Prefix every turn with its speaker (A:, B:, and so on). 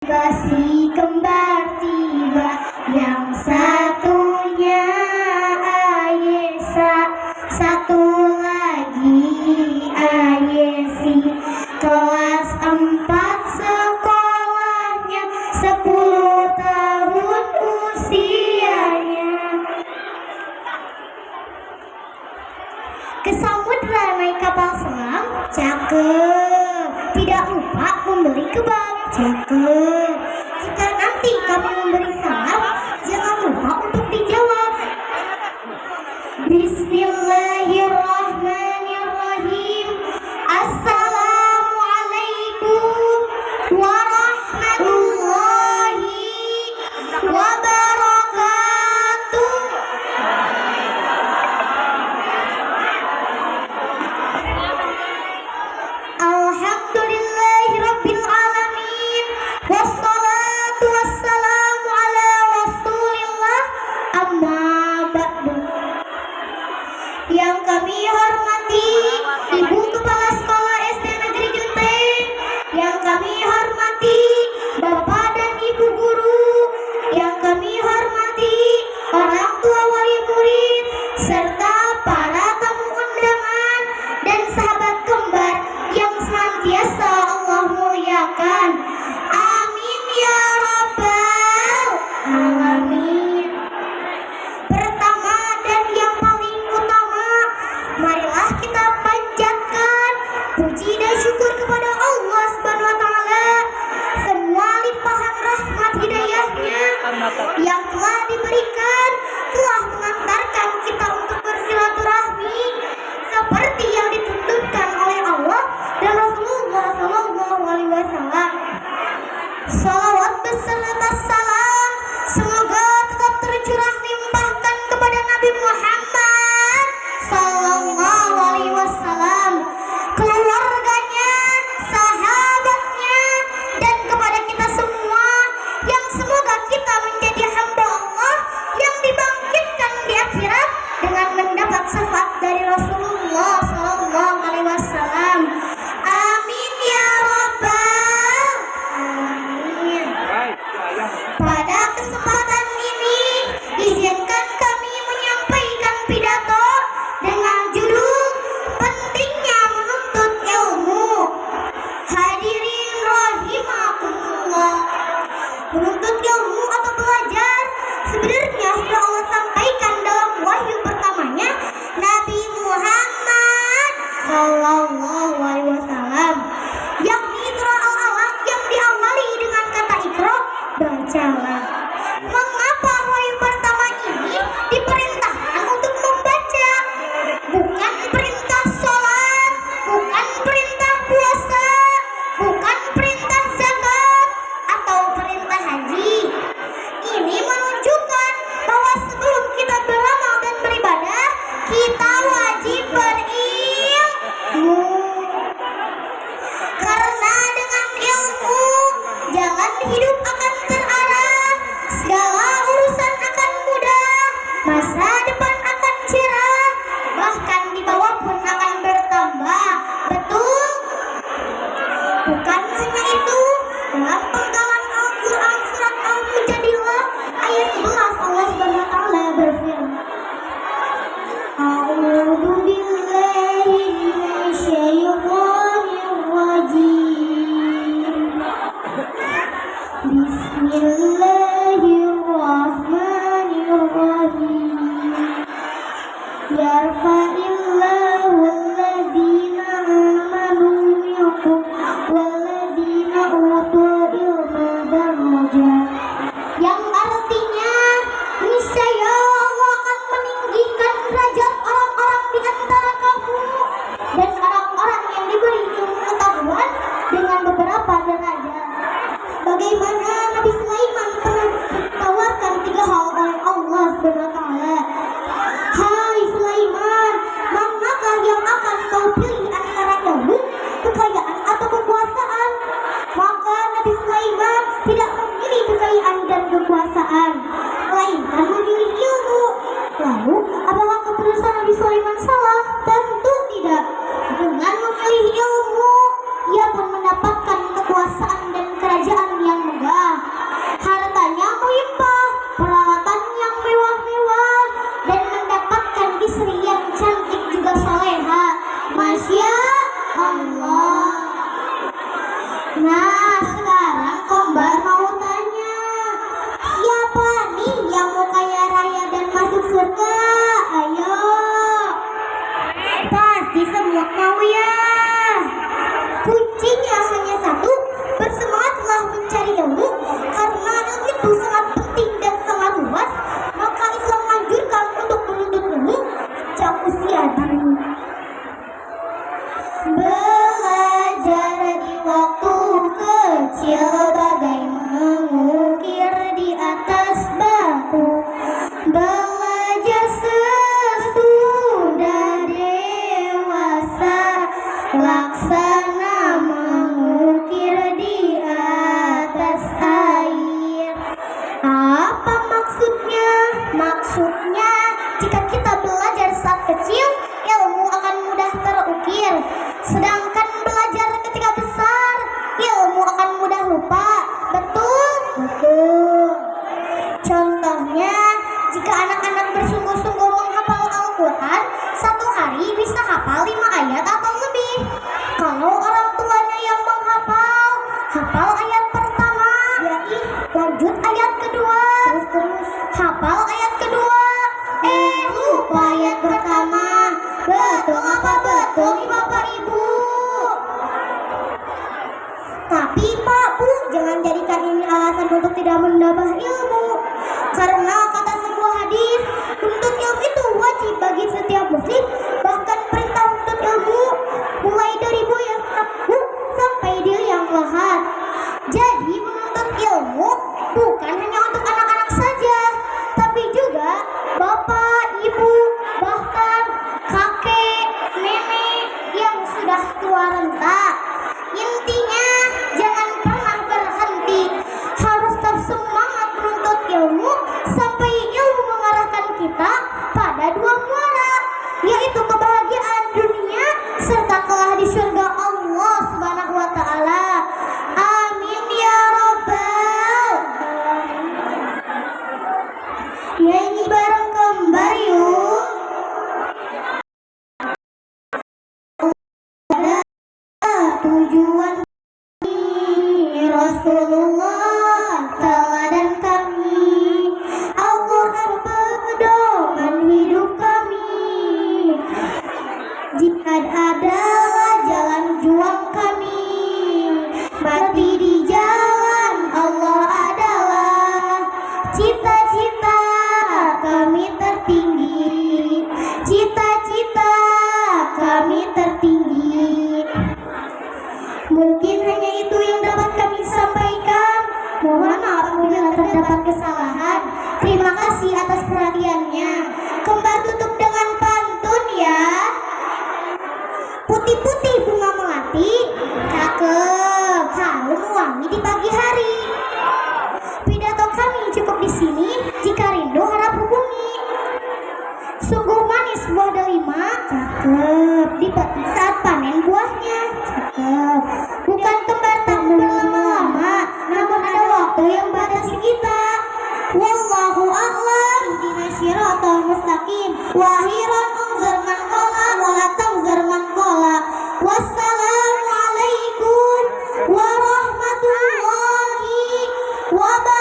A: Basi kembar tiba, yang satunya Ayesa, satu lagi Ayesi. Kelas 4 sekolahnya, 10 tahun usianya. Ke samudra naik kapal selam, cakep. Tidak lupa membeli kebab, cakep. Jika nanti kamu memberi salam, jangan lupa untuk dijawab. Bismillahirrahmanirrahim. Assalamualaikum warahmatullahi wabarakatuh. Alhamdulillahirabbil alamin. Wassalatu wassalamu ala Rasulillah. Amma ba'du. Yang kami hormati Ibu Kepala Sekolah SD Negeri Genteng, yang kami hormati Bapak dan Ibu guru, yang kami hormati orang tua wali murid, serta para tamu undangan dan sahabat kembar yang senantiasa Allah muliakan. Amin ya rabbal alamin. Pertama dan yang paling utama, marilah kita panjatkan puji dan syukur kepada Allah Subhanahu wa taala. Semua limpahan rahmat hidayahnya yang telah diberikan telah mengantarkan kita untuk bersilaturahmi seperti yang dituntutkan oleh Allah dan Rasulullah sallallahu alaihi wasallam. Salawat beserta salam semoga tetap tercurah limpahkan kepada Nabi Muhammad sallallahu alaihi wasallam, keluarganya, sahabatnya, dan kepada kita semua, yang semoga kita menjadi hamba Allah yang dibangkitkan di akhirat dengan mendapat syafaat dari Rasulullah sallallahu alaihi wasallam. Amin ya rabbal alamin. Pada kesempatan ini, izinkan kami menyampaikan pidato dengan judul Pentingnya Menuntut Ilmu. Hadirin rahimakumullah. Menuntut ilmu atau belajar sebenarnya sudah Allah sampaikan dalam wahyu pertamanya, Nabi Muhammad sallallahu alaihi wasallam, yakni surah Al-Alaq yang diawali dengan kata Iqra, bacalah. Mengapa wahyu pertama ini diperintahkan untuk membaca? Bukan perintah sholat, bukan perintah puasa, bukan perintah zakat, atau perintah haji. Ini menunjukkan bahwa sebelum kita beramal dan beribadah, kita wajib berilmu. Karena dengan ilmu, jalan hidup akan terarah, segala urusan akan mudah, masa depan akan cerah, bahkan di bawah pun akan bertambah. Betul? Bukan hanya itu, dalam penggalan Al-Quran surat Al-Mujadilah ayat 11 Allah Subhanahu wa taala berfirman, A'udzu billahi minasyaitonir rajim. Bismillahirrahmanirrahim. Yarfa'illahu alladhina amanu minkum walladhina utul ilma darajat. Yang artinya, niscaya Allah akan meninggikan derajat orang-orang di antara kamu dan orang-orang yang diberi ilmu pengetahuan dengan beberapa derajat. Bagaimana Nabi Sulaiman pernah ditawarkan 3 hal oleh Allah Subhanahu wa taala. Hai Sulaiman, manakah yang akan kau pilih antara ilmu, kekayaan, atau kekuasaan? Maka Nabi Sulaiman tidak memilih kekayaan dan kekuasaan, melainkan memilih ilmu. Lalu, apakah keputusan Nabi Sulaiman salah? Tentu tidak. Dengan memilih ilmu, ia pun mendapatkan kekuasaan dan kerajaan yang megah. Betul. Contohnya, jika anak-anak bersungguh-sungguh menghafal Al-Quran, satu hari bisa hafal 5 ayat atau lebih. Kalau orang tuanya yang menghafal, hafal ayat pertama, lanjut ayat kedua, terus hafal ayat kedua, lupa ayat pertama. Betul apa betul nih Bapak Ibu? Tapi Pak Bu, jangan jadikan ini alasan untuk tidak menambah ilmu. Karena kata sebuah hadis, menuntut ilmu itu wajib bagi setiap muslim. Bahkan perintah menuntut ilmu mulai dari buaya sampai di liang lahat. Jadi menuntut ilmu bukan hanya untuk anak-anak saja, tapi juga bapak, ibu, bahkan kakek, nenek yang sudah tua renta. Intinya jangan pernah berhenti, harus tetap semangat menuntut ilmu sampai ilmu mengarahkan kita pada dua muara, yaitu kebahagiaan dunia serta kelak di surga Allah Subhanahu wa taala. Amin ya rabbal alamin. Nyanyi bareng kembar yuk. Tujuan Rasulullah teladan kami, Al-Quran pedoman hidup kami. Jihad adalah jalan juang kami, mati di jalan Allah adalah cita-cita kami tertinggi, cita-cita kami tertinggi. Mungkin hanya itu yang dapat kami sampaikan. Mohon maaf apabila terdapat kesalahan. Terima kasih atas perhatiannya. Kembar tutup dengan pantun ya. Putih-putih bunga melati, cakep, harum wangi di pagi hari. Pidato kami cukup di sini. Jika rindu harap hubungi. Sungguh manis buah delima, cakep, dipetik saat panen buahnya, cakep. Bukan kembar tak berlama-lama, namun ada waktu yang batasi kita. Wallahu a'lam bishiratal mustaqim. Wahiran unzur man qala wala tamzur man qala. Wassalamualaikum warahmatullahi wabarakatuh.